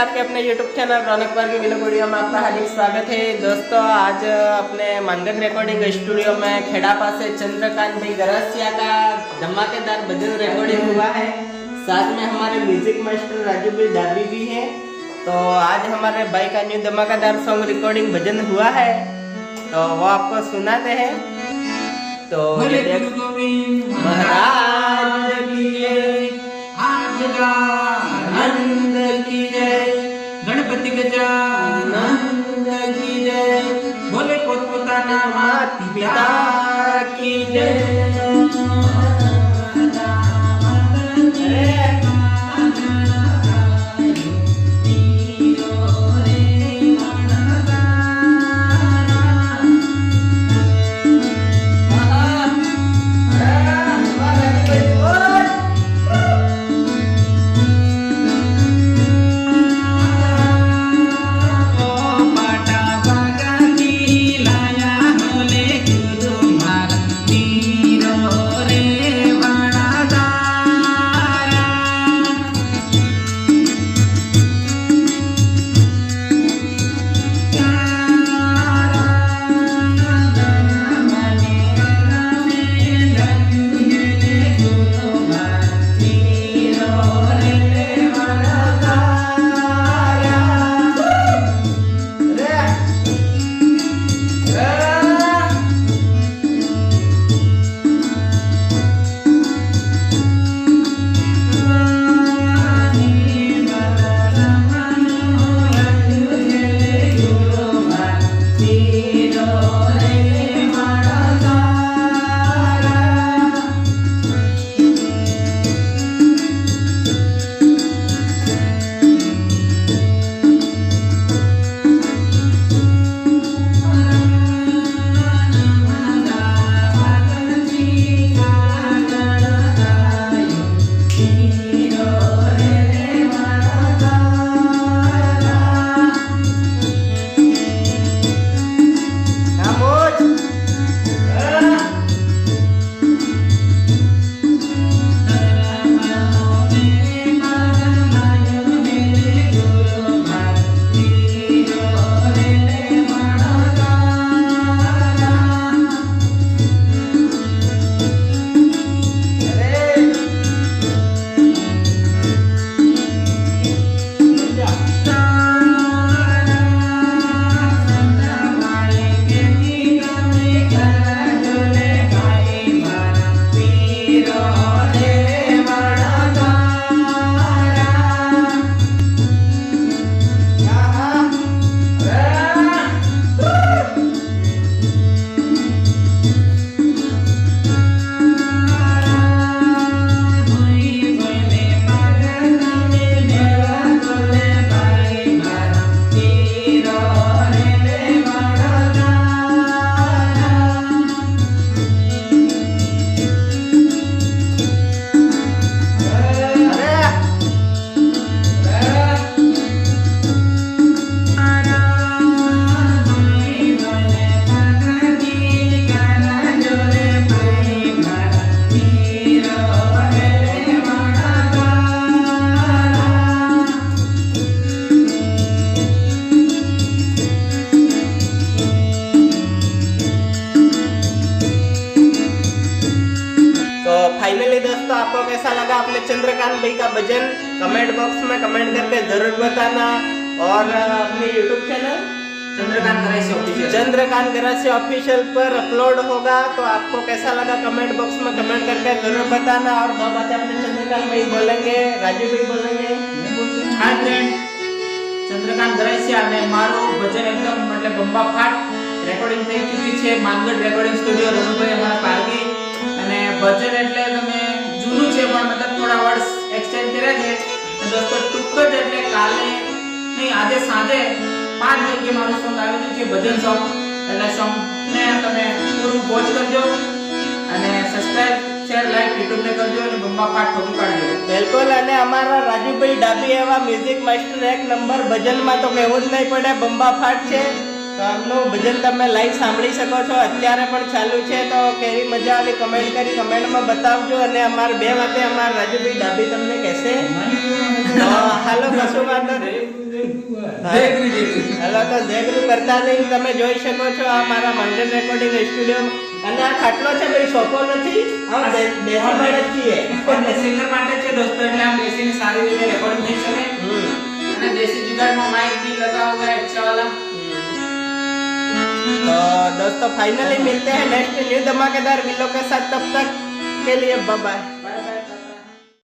आपके अपने YouTube channel रौनक पार की वीडियो में आपका हार्दिक स्वागत है। दोस्तों आज अपने मानगढ़ रिकॉर्डिंग स्टूडियो में खेड़ा पासे चंद्रकांत भाई गरासिया का धमाकेदार भजन रिकॉर्डिंग हुआ है। साथ में हमारे म्यूजिक मास्टर राजू भाई डाबी भी है। तो आज हमारे भाई का न्यू धमाकेदार सॉन्ग रिकॉर्डिंग भजन हुआ है, तो वो आपको सुनाते हैं। तो महाराज की जय, आज का आनंद की जय, गणपति गजानंद की जय, बोले पोतपोताना माता पिता की जय। फाइनली दोस्तों आपको कैसा लगा अपने चंद्रकांत भाई का भजन कमेंट बॉक्स में कमेंट करके जरूर बताना। और अपने YouTube channel Chandrakant Garasia official पर अपलोड होगा, तो आपको कैसा लगा कमेंट बॉक्स में कमेंट करके जरूर बताना। और दो बातें अपने चंद्रकांत भाई बोलेंगे, राजू भाई बोलेंगे। हाय फ्रेंड, चंद्रकांत गरासिया ने मारो भजन एकदम मतलब बम्बा फाट રેકોર્ડિંગ થઈ ચૂકી છે માનગઢ રેકોર્ડિંગ સ્ટુડિયો રણુભાઈ અમારા પારગી। અને ભજન એટલે તમે જૂનું છે પણ મતલબ થોડા વર્ડ્સ એક્સચેન્જ કર્યા છે। અને દોસ્તો ટૂંક જ એટલે કાલે નહીં આજે સાંજે 5 વાગે મારું સોંગ આવેલું છે ભજન સોંગ। એટલે સોંગ ને તમે પૂરું વોચ કરજો અને સબસ્ક્રાઇબ શેર લાઈક YouTube ને કરજો અને બમ્બા પાટ ઠોકી પાડજો। બિલકુલ। અને અમારા રાજુભાઈ ડાબી એવા મ્યુઝિક માસ્ટર એક નંબર ભજનમાં તો કહેવું જ નહીં પડે, બમ્બા ફાટ છે। તો આમનું ભજન તમે લાઈવ સાંભળી શકો છો, અત્યારે પણ ચાલુ છે। તો કેવી મજા આવી કમેન્ટ કરી કમેન્ટમાં બતાવજો। અને અમારા બે વાતે અમારા રાજુભાઈ ડાબી તમને કહેશે, તો હાલો કશું વાંધો નહીં। દેગરી દેગરી. હેલો તો દેખરું કરતા નહીં તમે જોઈ શકો છો આ મારા માંગણ રેકોર્ડિંગ સ્ટુડિયો અને આ ખાટલો છે ભાઈ સોફો નથી આ દેશી માણસ છીએ અને સિંગર માટે છે દોસ્તો એટલે આમ બેસીને સારી રીતે રેકોર્ડિંગ થઈ શકે અને દેશી जुगाड़માં माइक भी लगा हुआ है अच्छा वाला तो दोस्तों फाइनली मिलते हैं नेक्स्ट न्यू धमाकेदार वीडियो के साथ तब तक के लिए बाय बाय।